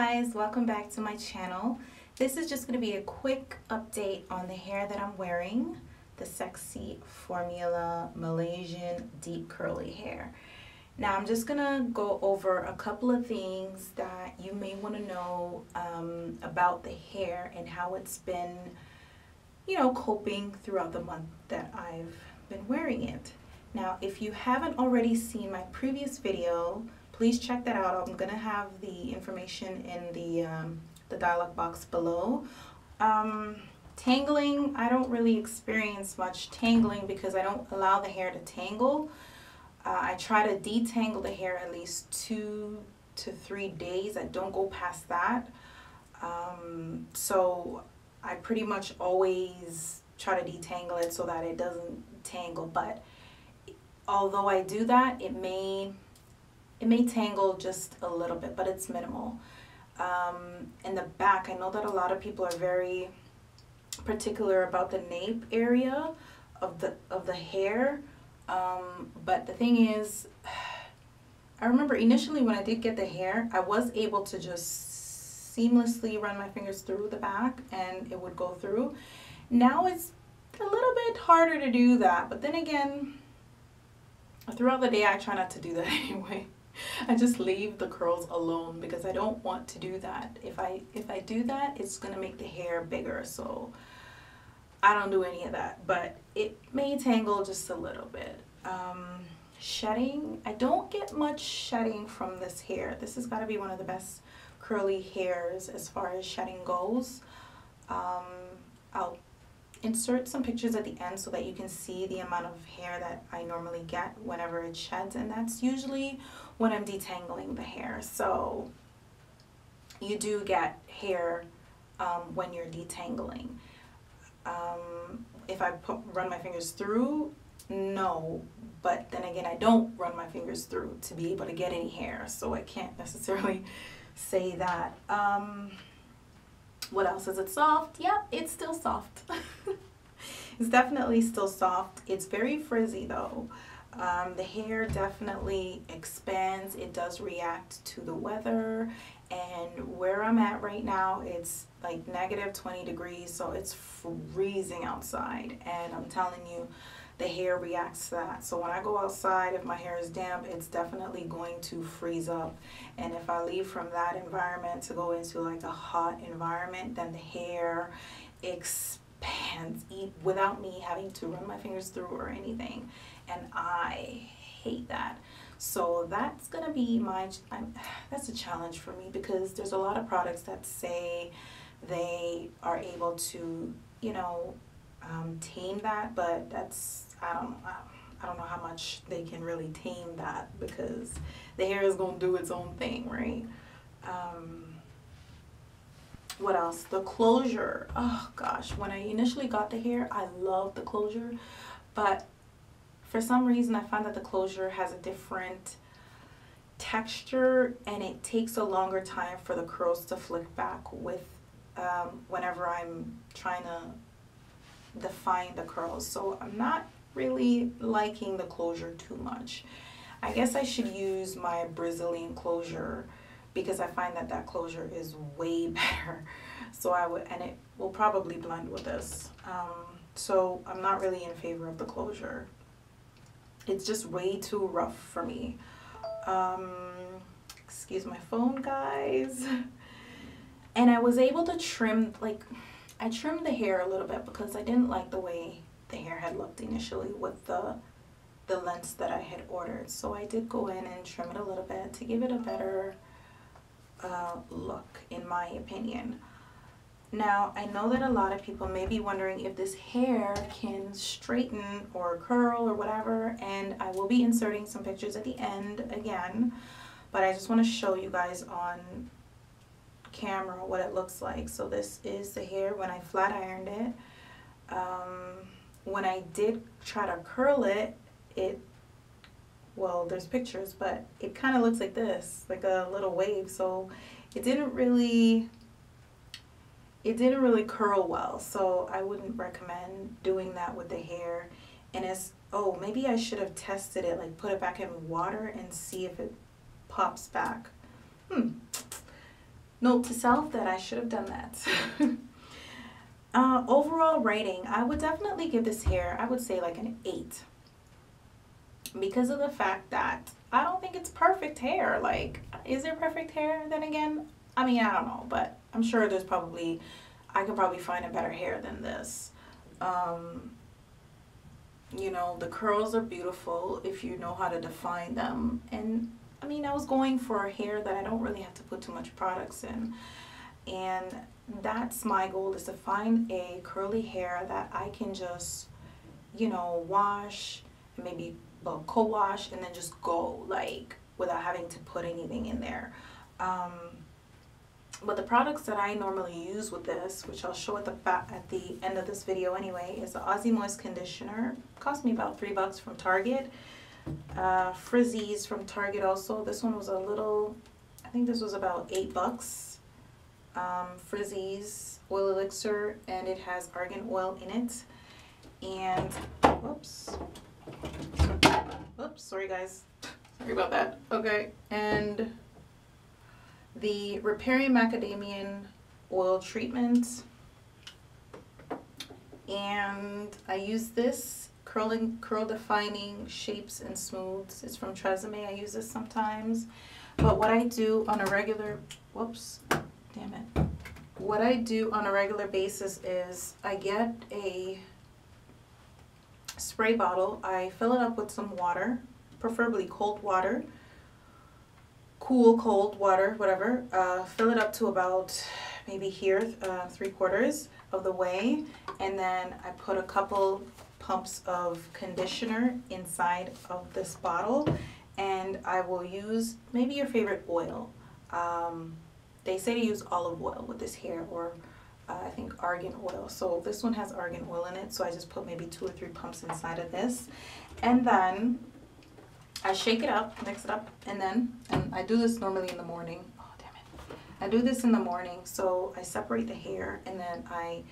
guys, welcome back to my channel. This is just going to be a quick update on the hair that I'm wearing, the Sexy Formula Malaysian deep curly hair. Now I'm just going to go over a couple of things that you may want to know about the hair and how it's been, coping throughout the month that I've been wearing it. Now, if you haven't already seen my previous video, please check that out. I'm going to have the information in the dialog box below. Tangling, I don't really experience much tangling because I don't allow the hair to tangle. I try to detangle the hair at least 2 to 3 days. I don't go past that. So I pretty much always try to detangle it so that it doesn't tangle. But although I do that, it may tangle just a little bit, but it's minimal. In the back, I know that a lot of people are very particular about the nape area of the hair. But the thing is, I remember initially when I did get the hair, I was able to just seamlessly run my fingers through the back and it would go through. Now it's a little bit harder to do that, but then again, throughout the day I try not to do that anyway. I just leave the curls alone because I don't want to do that. If I do that, it's gonna make the hair bigger, so I don't do any of that. But it may tangle just a little bit. Shedding, I don't get much shedding from this hair. This has got to be one of the best curly hairs as far as shedding goes. I'll insert some pictures at the end so that you can see the amount of hair that I normally get whenever it sheds, and that's usually when I'm detangling the hair. So you do get hair when you're detangling. If I run my fingers through, no, but then again I don't run my fingers through to be able to get any hair, so I can't necessarily say that. What else? Is it soft? Yeah, it's still soft. It's definitely still soft. It's very frizzy though. The hair definitely expands. It does react to the weather, and where I'm at right now, it's like -20 degrees, so it's freezing outside, and I'm telling you, the hair reacts to that. So when I go outside, if my hair is damp, it's definitely going to freeze up. And if I leave from that environment to go into like a hot environment, then the hair expands without me having to run my fingers through or anything. And I hate that. So that's gonna be that's a challenge for me, because there's a lot of products that say they are able to, tame that, but that's, I don't know how much they can really tame that, because the hair is gonna do its own thing, right? What else? The closure. Oh gosh, when I initially got the hair, I loved the closure, but for some reason I find that the closure has a different texture, and it takes a longer time for the curls to flick back with whenever I'm trying to define the curls. So I'm not really liking the closure too much. I guess I should use my Brazilian closure, because I find that that closure is way better. So and it will probably blend with this. So I'm not really in favor of the closure. It's just way too rough for me. Excuse my phone, guys. And I was able to trim, I trimmed the hair a little bit because I didn't like the way the hair had looked initially with the lengths that I had ordered. So I did go in and trim it a little bit to give it a better look, in my opinion. Now, I know that a lot of people may be wondering if this hair can straighten or curl or whatever, and I will be inserting some pictures at the end again, but I just want to show you guys on camera what it looks like. So this is the hair when I flat ironed it. When I did try to curl it, well, there's pictures, but it kind of looks like this, like a little wave. So it didn't really curl well, so I wouldn't recommend doing that with the hair. And maybe I should have tested it, like put it back in water and see if it pops back. Note to self that I should have done that. Overall rating, I would definitely give this hair, I would say like an 8. Because of the fact that I don't think it's perfect hair. Like, is there perfect hair? Then again, I mean, I don't know, but I'm sure there's probably, I could probably find a better hair than this. You know, the curls are beautiful if you know how to define them. And I mean, I was going for a hair that I don't really have to put too much products in. And that's my goal, is to find a curly hair that I can just, you know, wash and maybe co-wash and then just go, like, without having to put anything in there. But the products that I normally use with this, which I'll show at the end of this video anyway, is the Aussie Moist Conditioner. It cost me about $3 from Target. Frizzies from Target also. This one was a little, I think this was about $8. Frizzies Oil Elixir, and it has argan oil in it. And, oops, sorry guys. Sorry about that. Okay, and the Riparian Macadamian Oil Treatment. And I use this curl defining shapes and smooths. It's from Tresemme. I use this sometimes. But what I do on a regular, whoops, damn it. What I do on a regular basis is I get a spray bottle. I fill it up with some water, preferably cold water, cool, cold water, whatever. Fill it up to about maybe here, 3/4 of the way. And then I put a couple pumps of conditioner inside of this bottle. And I will use maybe your favorite oil. They say to use olive oil with this hair, or I think argan oil. So this one has argan oil in it, so I just put maybe 2 or 3 pumps inside of this. And then I shake it up, mix it up, and I do this normally in the morning. Oh, damn it. I do this in the morning, so I separate the hair, and then I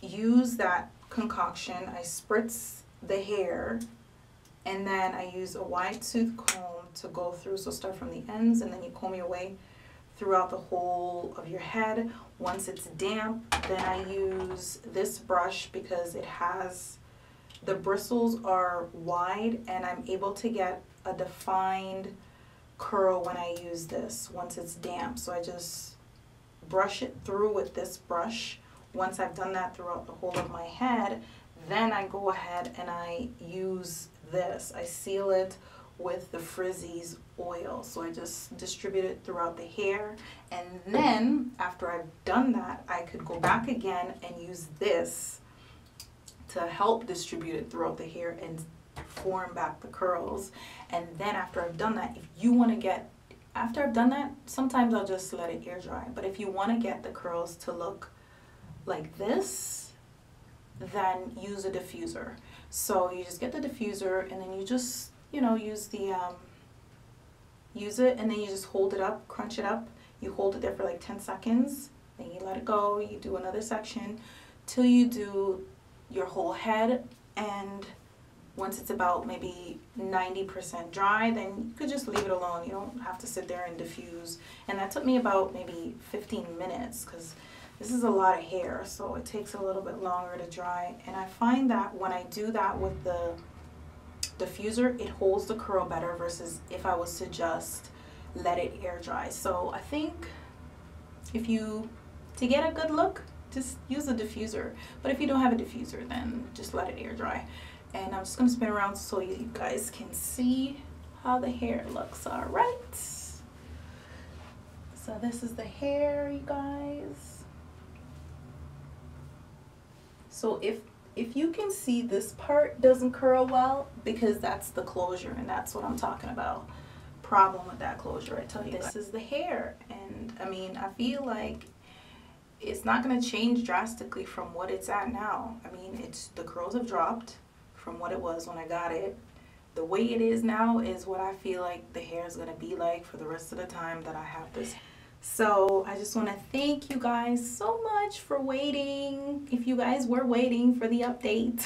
use that concoction. I spritz the hair, and then I use a wide tooth comb to go through. So start from the ends, and then you comb your way throughout the whole of your head. Once it's damp, then I use this brush because it has, the bristles are wide, and I'm able to get a defined curl when I use this once it's damp. So I just brush it through with this brush. Once I've done that throughout the whole of my head, then I go ahead and I use this. I seal it with the Frizzies oil. So I just distribute it throughout the hair. And then after I've done that, I could go back again and use this to help distribute it throughout the hair and form back the curls. And then after I've done that, if you want to get, after I've done that, sometimes I'll just let it air dry. But if you want to get the curls to look like this, then use a diffuser. So you just get the diffuser, and then you just, you know, use it, and then you just hold it up, crunch it up. You hold it there for like 10 seconds, then you let it go. You do another section till you do your whole head. And once it's about maybe 90% dry, then you could just leave it alone. You don't have to sit there and diffuse. And that took me about maybe 15 minutes because this is a lot of hair, so it takes a little bit longer to dry. And I find that when I do that with the diffuser, it holds the curl better versus if I was to just let it air dry. So I think to get a good look, just use a diffuser. But if you don't have a diffuser, then just let it air dry. And I'm just gonna spin around so you guys can see how the hair looks. All right. So this is the hair, you guys. So if you can see this part doesn't curl well, because that's the closure, and that's what I'm talking about. Problem with that closure, I tell you. This is the hair, and I mean, I feel like it's not going to change drastically from what it's at now. I mean, the curls have dropped from what it was when I got it. The way it is now is what I feel like the hair is going to be like for the rest of the time that I have this. So I just want to thank you guys so much for waiting, if you guys were waiting for the update.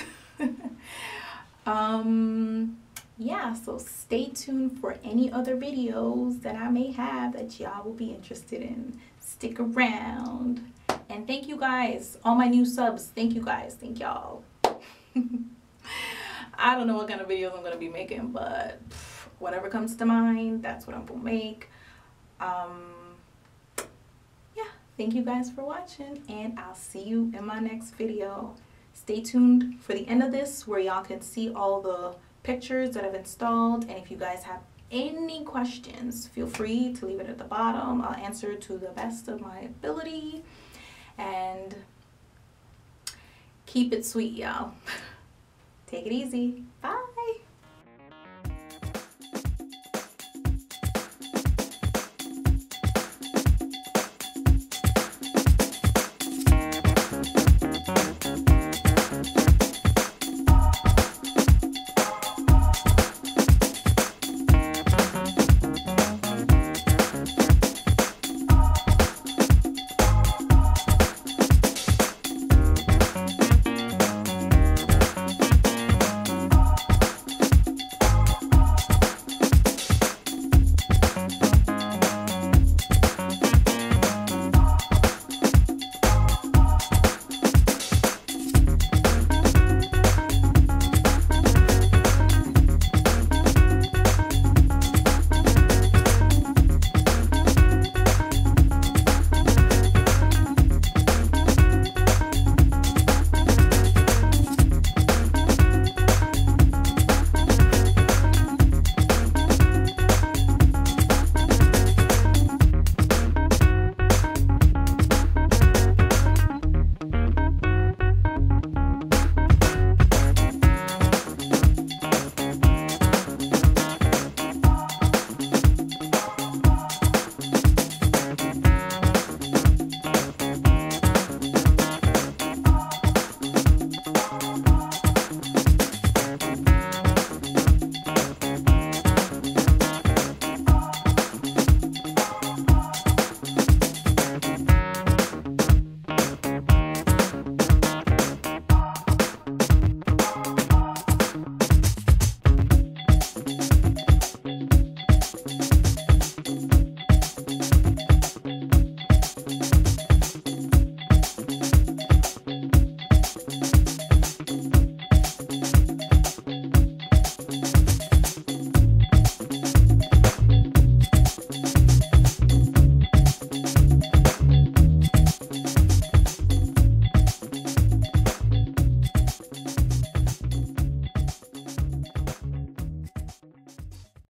yeah, so stay tuned for any other videos that I may have that y'all will be interested in. Stick around. And thank you guys, all my new subs. Thank you guys. Thank y'all. I don't know what kind of videos I'm going to be making, but whatever comes to mind, that's what I'm going to make. Yeah, thank you guys for watching, and I'll see you in my next video. Stay tuned for the end of this where y'all can see all the pictures that I've installed, and if you guys have any questions, feel free to leave it at the bottom. I'll answer to the best of my ability, and keep it sweet, y'all. Take it easy. Bye.